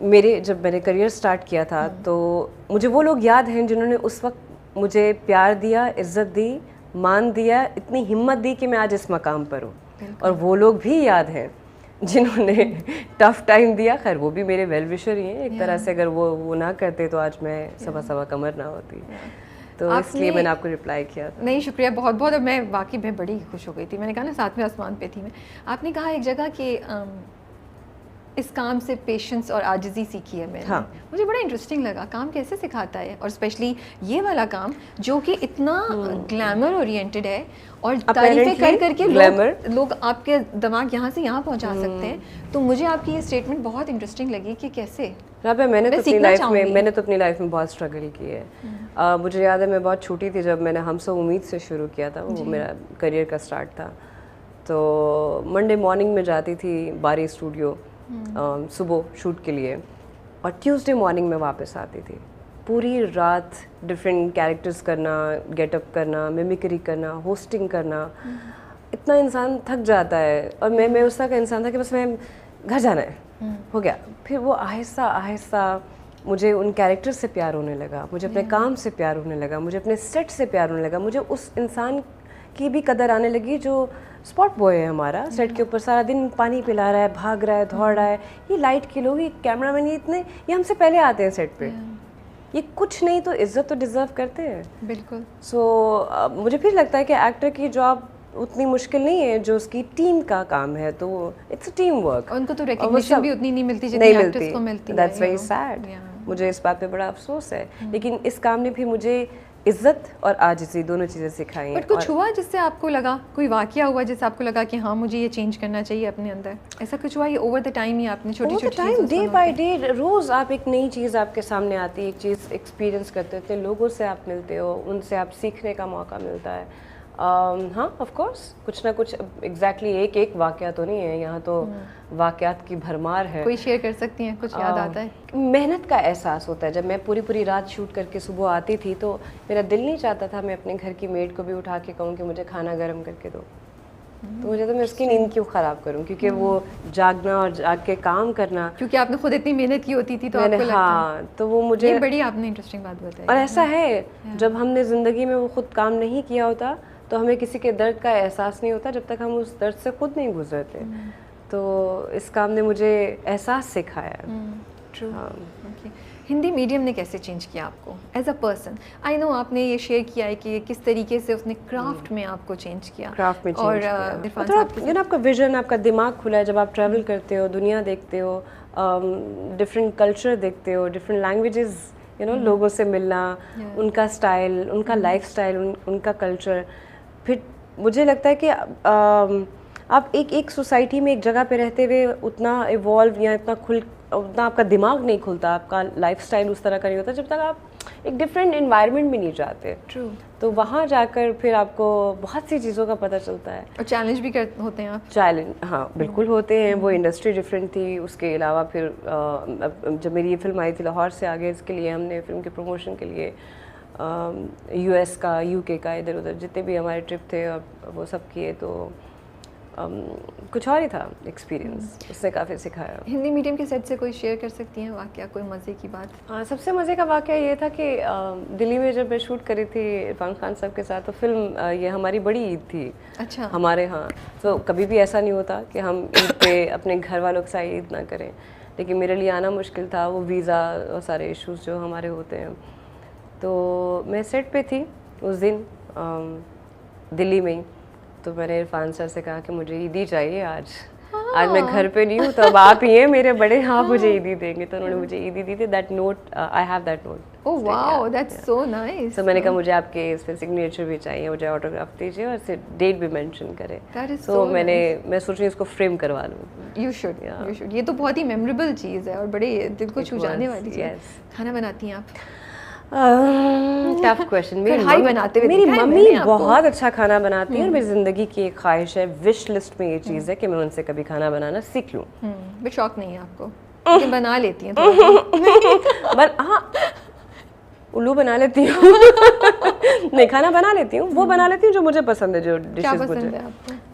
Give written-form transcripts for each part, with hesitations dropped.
मेरे जब मैंने करियर स्टार्ट किया था तो मुझे वो लोग याद हैं जिन्होंने उस वक्त मुझे प्यार दिया, इज्जत दी, मान दिया, इतनी हिम्मत दी कि मैं आज इस मकाम पर हूँ। और वो लोग भी याद हैं जिन्होंने टफ टाइम दिया। खैर वो भी मेरे वेल विशर ही हैं एक तरह से, अगर वो ना करते तो आज मैं सवा कमर ना होती। तो इसलिए मैंने आपको रिप्लाई किया था। नहीं, शुक्रिया बहुत बहुत। और मैं वाकई में बड़ी खुश हो गई थी। मैंने कहा ना 7वें आसमान पे थी मैं। आपने कहा एक जगह कि इस काम से पेशेंस और आजिज़ी सीखी है मैंने। हाँ। मुझे बड़ा इंटरेस्टिंग लगा काम कैसे सिखाता है, और स्पेशली ये वाला काम जो कि इतना ग्लैमर ओरिएंटेड है और तारीफें कर करके लोग आपके दिमाग यहाँ से यहाँ पहुँचा सकते हैं। तो मुझे आपकी ये स्टेटमेंट बहुत इंटरेस्टिंग लगी कि कैसे। राबिया, मैंने तो अपनी लाइफ में बहुत स्ट्रगल की है। मुझे याद है मैं बहुत छोटी थी जब मैंने हम सब उम्मीद से शुरू किया था, वो मेरा करियर का स्टार्ट था। तो मंडे मॉर्निंग में जाती थी बारी स्टूडियो सुबह शूट के लिए, और ट्यूसडे मॉर्निंग में वापस आती थी। पूरी रात डिफरेंट कैरेक्टर्स करना, गेटअप करना, मिमिक्री करना, होस्टिंग करना, इतना इंसान थक जाता है। और मैं उस तरह का इंसान था कि बस मैं घर जाना है, हो गया। फिर वो आहिस्ता आहिस्ता मुझे उन कैरेक्टर से प्यार होने लगा, मुझे अपने काम से प्यार होने लगा, मुझे अपने सेट से प्यार होने लगा, मुझे उस इंसान की भी कदर आने लगी जो स्पॉट बॉय है हमारा, सेट के ऊपर सारा दिन पानी पिला रहा है, भाग रहा है, दौड़ रहा है। ये लाइट के लोग, ये कैमरामैन, ये हमसे पहले आते हैं सेट पे। ये कुछ नहीं तो इज्जत तो डिजर्व करते हैं। बिल्कुल। मुझे फिर लगता है कि एक्टर की जॉब उतनी मुश्किल नहीं है जो उसकी टीम का काम है। तो इट्स अ टीम वर्क। उनको तो रिकॉग्निशन भी उतनी नहीं मिलती जितनी एक्टर्स को मिलती है। That's very sad. मुझे इस बात पे बड़ा अफसोस है। लेकिन इस काम ने भी मुझे इज्जत और आजिज़ी दोनों चीज़ें सिखाई। बट कुछ हुआ जिससे आपको लगा, कोई वाकया हुआ जिससे आपको लगा कि हाँ मुझे ये चेंज करना चाहिए अपने अंदर? ऐसा कुछ हुआ? ये ओवर द टाइम ही आपने छोटी-छोटी चीज़ें, डे बाय डे, रोज़ आप एक नई चीज़ आपके सामने आती है, एक चीज़ एक्सपीरियंस करते होते, लोगों से आप मिलते हो, उनसे आप सीखने का मौका मिलता है। हाँ, ऑफ कोर्स कुछ ना कुछ एग्जैक्टली एक वाकया तो नहीं है, यहाँ तो वाकयात की भरमार है। कोई शेयर कर सकती हैं? कुछ याद आता है? मेहनत का एहसास होता है। जब मैं पूरी रात शूट करके सुबह आती थी तो मेरा दिल नहीं चाहता था मैं अपने घर की मेड को भी उठा के कहूँ कि मुझे खाना गर्म करके दो। तो मुझे तो मैं उसकी नींद क्यों ख़राब करूँ, क्योंकि वो जागना और जाग के काम करना, क्योंकि आपने खुद इतनी मेहनत की होती थी तो आपको लगता हाँ, तो वो मुझे ये बड़ी आपने इंटरेस्टिंग बात बताई। और ऐसा है जब हमने ज़िंदगी में वो खुद काम नहीं किया होता तो हमें किसी के दर्द का एहसास नहीं होता जब तक हम उस दर्द से खुद नहीं गुजरते। तो इस काम ने मुझे एहसास सिखाया। ट्रू। हिंदी मीडियम ने कैसे चेंज किया आपको as a person? I know आपने ये शेयर किया है कि किस तरीके से उसने क्राफ्ट में आपको चेंज किया। क्राफ्ट में और आपका विजन, आपका दिमाग खुला है जब आप ट्रैवल करते हो, दुनिया देखते हो, डिफरेंट कल्चर देखते हो, डिफरेंट लैंग्वेजेस, लोगों से मिलना, उनका स्टाइल, उनका लाइफ स्टाइल, उनका कल्चर। फिर मुझे लगता है कि आप एक सोसाइटी में एक जगह पे रहते हुए उतना इवॉल्व या उतना आपका दिमाग नहीं खुलता, आपका लाइफस्टाइल उस तरह का नहीं होता जब तक आप एक डिफरेंट एनवायरनमेंट में नहीं जाते। ट्रू। तो वहाँ जाकर फिर आपको बहुत सी चीज़ों का पता चलता है। और चैलेंज भी होते हैं आप? चैलेंज, हाँ बिल्कुल होते हैं। वो इंडस्ट्री डिफरेंट थी। उसके अलावा फिर जब मेरी ये फिल्म आई थी लाहौर से आगे, इसके लिए हमने फिल्म के प्रमोशन के लिए US का, UK का, इधर उधर जितने भी हमारे ट्रिप थे और वो सब किए। तो कुछ और ही था एक्सपीरियंस, उससे काफ़ी सिखाया। हिंदी मीडियम के सेट से कोई शेयर कर सकती हैं वाकया, कोई मज़े की बात? हाँ, सबसे मज़े का वाकया ये था कि दिल्ली में जब मैं शूट करी थी इरफान खान साहब के साथ, तो फिल्म ये हमारी बड़ी ईद थी। अच्छा। हमारे यहाँ तो कभी भी ऐसा नहीं होता कि हम ईद पे अपने घर वालों के साथ ईद ना करें, लेकिन मेरे लिए आना मुश्किल था, वो वीज़ा और सारे इश्यूज़ जो हमारे होते हैं। तो मैं सेट पे थी उस दिन दिल्ली में ही। तो मैंने इरफान सर से कहा कि मुझे ईदी चाहिए आज मैं घर पे नहीं हूँ, तो अब आप ही हैं मेरे बड़े, हाँ मुझे ईदी देंगे। तो उन्होंने मुझे ईदी दी थी। That note, I have that note. Oh wow, that's so nice. तो मैंने कहा मुझे आपके इस पे सिग्नेचर भी चाहिए, मुझे ऑटोग्राफ दीजिए और डेट भी मेंशन करें। तो मैं सोच रही हूँ इसको फ्रेम करवा लूँ। You should. ये तो बहुत ही मेमोरेबल चीज़ है और बड़े दिल को छू जाने वाली चीज़। खाना बनाती हैं आप? Tough question. मेरी मम्मी बहुत अच्छा खाना बनाती है और मेरी ज़िंदगी की एक ख्वाहिश है, विश लिस्ट में ये चीज़ है कि मैं उनसे कभी खाना बनाना सीख लूँ। भी शौक नहीं है आपको? लेकिन बना लेती हैं? हाँ, उल्लू बना लेती हूँ। नहीं, खाना बना लेती हूँ, वो बना लेती हूँ जो मुझे पसंद है, जो डिशेस मुझे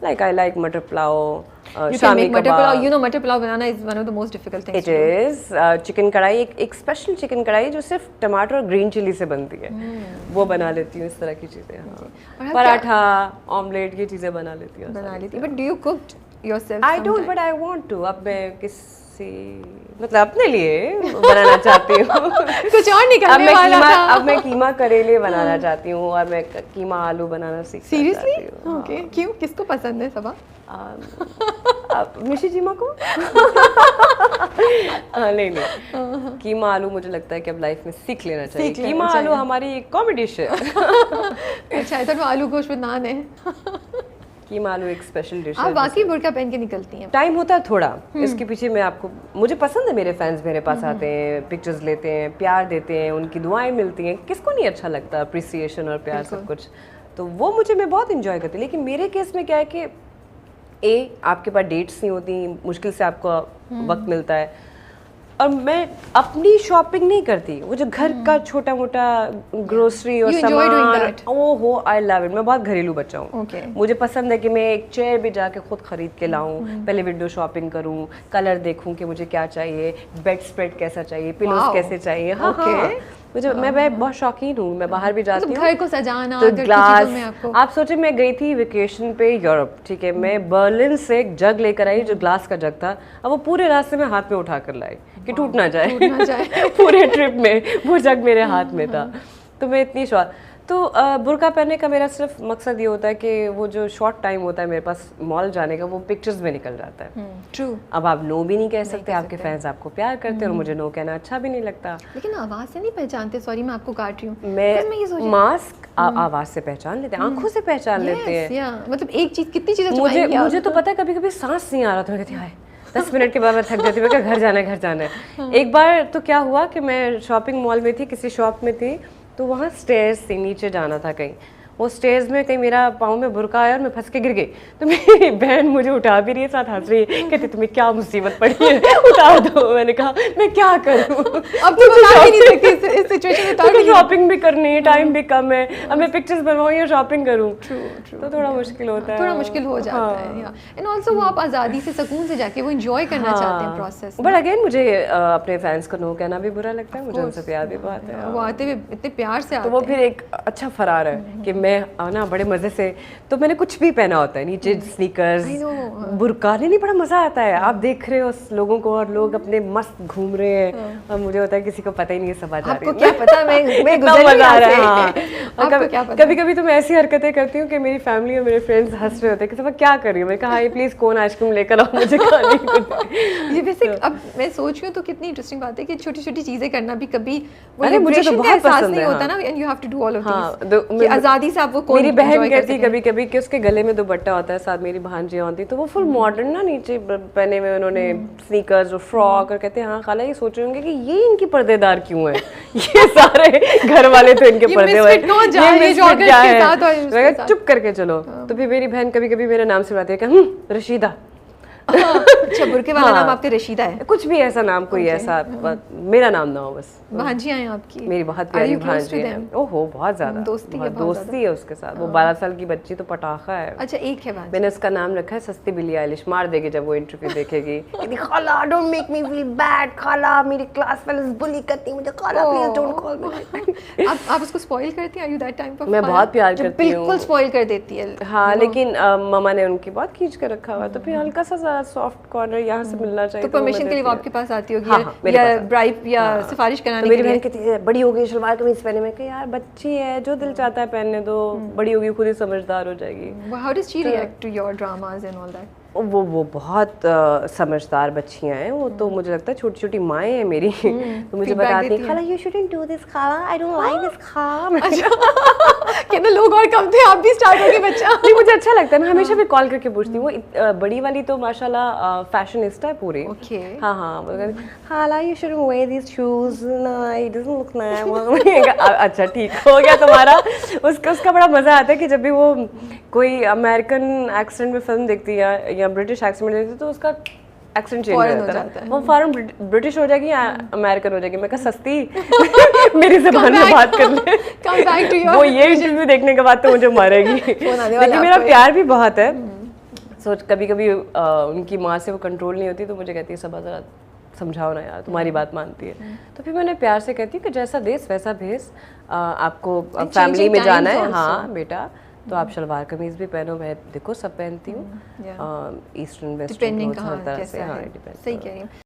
लाइक। आई लाइक मटर पुलाव, शामी कबाब। You know, मटर पुलाव बनाना is one of the most difficult things. It is chicken कढ़ाई, एक स्पेशल चिकन कढ़ाई जो सिर्फ टमाटर और ग्रीन चिली से बनती है, वो बना लेती हूँ, इस तरह की चीज़ें। हाँ, पराठा, ऑमलेट, ये चीज़ें बना लेती हूँ। But do you cook yourself? I don't, but I want to. अब मैं मतलब अपने लिए बनाना चाहती हूँ। कुछ और निकलने वाला था। अब मैं कीमा करेले बनाना चाहती हूँ और मैं कीमा आलू बनाना सीखना चाहती हूँ। Seriously? Okay. क्यों? किसको पसंद है सबा? मिशी जीमा को। नहीं, कीमा आलू मुझे लगता है कि अब लाइफ में सीख लेना चाहिए। कीमा आलू हमारी कॉमेडी डिश है। अच्छा, तो आलू गोश्त में नान है। कीमा आलू एक स्पेशल डिश है। आप वाकई बुर्का पहन के निकलती हैं? टाइम होता है थोड़ा, इसके पीछे मैं आपको, मुझे पसंद है, मेरे फैंस मेरे पास आते हैं, पिक्चर्स लेते हैं, प्यार देते हैं, उनकी दुआएं मिलती हैं, किसको नहीं अच्छा लगता अप्रिसिएशन और प्यार, सब कुछ, तो वो मुझे, मैं बहुत इंजॉय करती हूँ। लेकिन मेरे केस में क्या है कि आपके पास डेट्स नहीं होती, मुश्किल से आपको वक्त मिलता है, और मैं अपनी शॉपिंग नहीं करती, वो जो घर का छोटा मोटा ग्रोसरी और सामान, ओहो आई लव इट। मैं बहुत घरेलू बच्चा हूँ। मुझे पसंद है कि मैं एक चेयर भी जाके खुद खरीद के लाऊं, पहले विंडो शॉपिंग करूं, कलर देखूं कि मुझे क्या चाहिए, बेड स्प्रेड कैसा चाहिए, पिलोस कैसे चाहिए। हाँ, मुझे, मैं बहुत शौकीन हूँ, मैं बाहर भी जाती हूँ, घर को सजाना, तो ग्लास, आप सोचे मैं गई थी वेकेशन पे यूरोप, ठीक है, मैं बर्लिन से एक जग लेकर आई जो ग्लास का जग था, अब वो पूरे रास्ते में हाथ में उठा कर लाई कि टूट ना जाए। पूरे ट्रिप में वो जग मेरे हाथ में था, तो मैं इतनी शौक। तो बुर्का पहनने का मेरा सिर्फ मकसद ये होता है कि वो जो शॉर्ट टाइम होता है मेरे पास मॉल जाने का, वो पिक्चर्स में निकल जाता है। ट्रू। अब आप नो भी नहीं कह सकते, आपके फैंस आपको प्यार करते हैं और मुझे नो कहना अच्छा भी नहीं लगता। लेकिन आवाज़ से नहीं पहचानते, सॉरी मैं आपको काट रही हूँ, मैं मास्क आवाज़ से पहचान लेते हैं, आंखों से पहचान लेते हैं। मतलब एक चीज़, कितनी चीज़ें मुझे तो पता है, कभी कभी सांस नहीं आ रहा था, मैं कहती हाय 10 मिनट के बाद मैं थक जाती, मैं क्या घर जाना है। एक बार तो क्या हुआ कि मैं शॉपिंग मॉल में थी, किसी शॉप में थी, तो वहाँ स्टेयर्स से नीचे जाना था कहीं, वो स्टेयर्स में कहीं मेरा पाँव में बुरका आया और मैं फंस के गिर गई, तो मेरी बहन मुझे उठा भी रही है, साथ हंस रही है, कहती तुम्हें क्या मुसीबत पड़ी है, उतार दो। मैंने कहा मैं क्या करूँ, अब तो बता भी नहीं सकती इस सिचुएशन में, शॉपिंग भी करनी है, टाइम भी कम है, अब मैं पिक्चर्स बनवाऊँ या शॉपिंग करूँ, तो थोड़ा मुश्किल होता है, थोड़ा मुश्किल हो जाता है। एंड ऑल्सो वो आप आज़ादी से, सुकून से जाके वो एंजॉय करना चाहते हैं प्रोसेस। बट अगेन मुझे अपने फैंस को नो कहना भी बुरा लगता है, मुझे उनसे प्यार भी बहुत है, वो आते हुए इतने प्यार से आते हैं, तो वो फिर एक अच्छा फरार है कि मैं ना बड़े मजे से, तो मैंने कुछ भी पहना होता है, नीचे स्नीकर्स, बुर्का, नहीं बड़ा मजा आता है, आप देख रहे हो लोगों को और लोग अपने मस्त घूम रहे हैं, और मुझे होता है किसी को पता ही नहीं है सब आ जा रही है, आपको क्या पता मैं मजा आ रहा है। और कभी कभी तो मैं ऐसी हरकतें करती हूँ कि मेरी फैमिली और मेरे फ्रेंड्स हंस रहे होते हैं कि सब क्या कर रही हूँ, मैं कहा हाय प्लीज कौन आइसक्रीम लेकर आओ मुझे खानी। ये वैसे अब मैं सोच रही हूँ तो कितनी इंटरेस्टिंग बात है कि छोटी छोटी चीजें करना भी कभी मुझे तो बहुत पसंद नहीं होता ना, and you have to do all of this, आजादी से आप वो मेरी बहन कहती कभी कभी कि उसके गले में दुपट्टा होता है, साथ मेरी भांजी होती, तो वो फुल मॉडर्न ना नीचे पहने हुए उन्होंने स्नीकर्स और फ्रॉक, और कहते हैं हाँ खाला ये सोच रहे होंगे कि ये इनकी पर्देदार क्यों है, ये सारे घर वाले तो इनके पर्दे हुए, चुप करके चलो। तो फिर मेरी बहन कभी कभी मेरे नाम से बुलाती है कि रशीदा। अच्छा, बुर्के वाला नाम आपके रशीदा है? कुछ भी ऐसा नाम, कोई ऐसा मेरा नाम ना हो बस। भांजी हैं आपकी? मेरी बहुत प्यारी भांजी है। ओहो बहुत ज्यादा दोस्ती है उसके साथ, वो 12 साल की बच्ची तो पटाखा है। अच्छा, एक है भांजी, मैंने उसका नाम रखा है सस्ती बिली आइलिश, मार देगी जब वो इंटरव्यू देखेगी। खाला don't make me feel bad, खाला मेरी क्लास फेलोज बुली करती मुझे, खाला प्लीज डोंट कॉल मी। आप उसको स्पॉइल करती हैं? आर यू दैट टाइम पर? मैं बहुत प्यार करती हूँ, बिल्कुल स्पॉइल कर देती है। हाँ, लेकिन मम्मा ने उनकी बहुत खींच कर रखा हुआ, तो फिर हल्का सा सॉफ्ट कॉर्नर यहाँ से मिलना चाहिए, तो परमिशन के लिए वो आपके पास आती होगी, या ब्राइब या सिफारिश कराने के लिए? मेरी बहन कहती है बड़ी हो गई सलवार कमीज पहने, में कि यार बच्ची है, जो दिल चाहता है पहनने दो, बड़ी होगी खुद ही समझदार हो जाएगी। How does she react to your dramas and all that? वो बहुत समझदार बच्चियां हैं, वो तो मुझे लगता है छोटी छोटी माएँ हैं मेरी, तो मुझे बताती हैं खाला यू शुडंट डू दिस, खाला आई डोंट लाइक दिस, खाला कितने लोग और कम थे, आप भी स्टार्ट हो गए बच्चा। नहीं, मुझे अच्छा लगता है, मैं हमेशा भी कॉल करके पूछती हूँ, वो बड़ी वाली तो माशाल्लाह फैशनिस्टा है पूरी। हाँ, खाला you shouldn't wear this shoes, it doesn't look nice. अच्छा ठीक हो गया तुम्हारा। उसका बड़ा मजा आता है कि जब भी वो कोई अमेरिकन एक्सेंट में फिल्म देखती है या ब्रिटिश एक्सेंट में देखती है, तो उसका एक्सेंट चेंज Foreign हो हो जाता जाता है है। वो फॉरन ब्रिटिश हो जाएगी या अमेरिकन हो जाएगी। मैं कहा सस्ती मेरी ज़बान में बात कर ले। Come back to your वो ये इंटरव्यू देखने के बाद तो मुझे मारेगी। फोन आने वाला लेकिन है मेरा आपको। प्यार भी बहुत है। सोच कभी कभी उनकी माँ से वो कंट्रोल नहीं होती तो मुझे कहती है सबा ज़रा समझाओ ना यार, तुम्हारी बात मानती है। तो फिर मैंने प्यार से कहती हूँ कि जैसा देश वैसा भेस, आपको फैमिली में जाना है, हाँ बेटा तो आप शलवार कमीज भी पहनो, मैं देखो सब पहनती हूँ, ईस्टर्न वेस्टर्न डिपेंडिंग क्लोथ्स हर तरह से, कैसा हाँ है, डिपेंड। सही कह रही हूँ।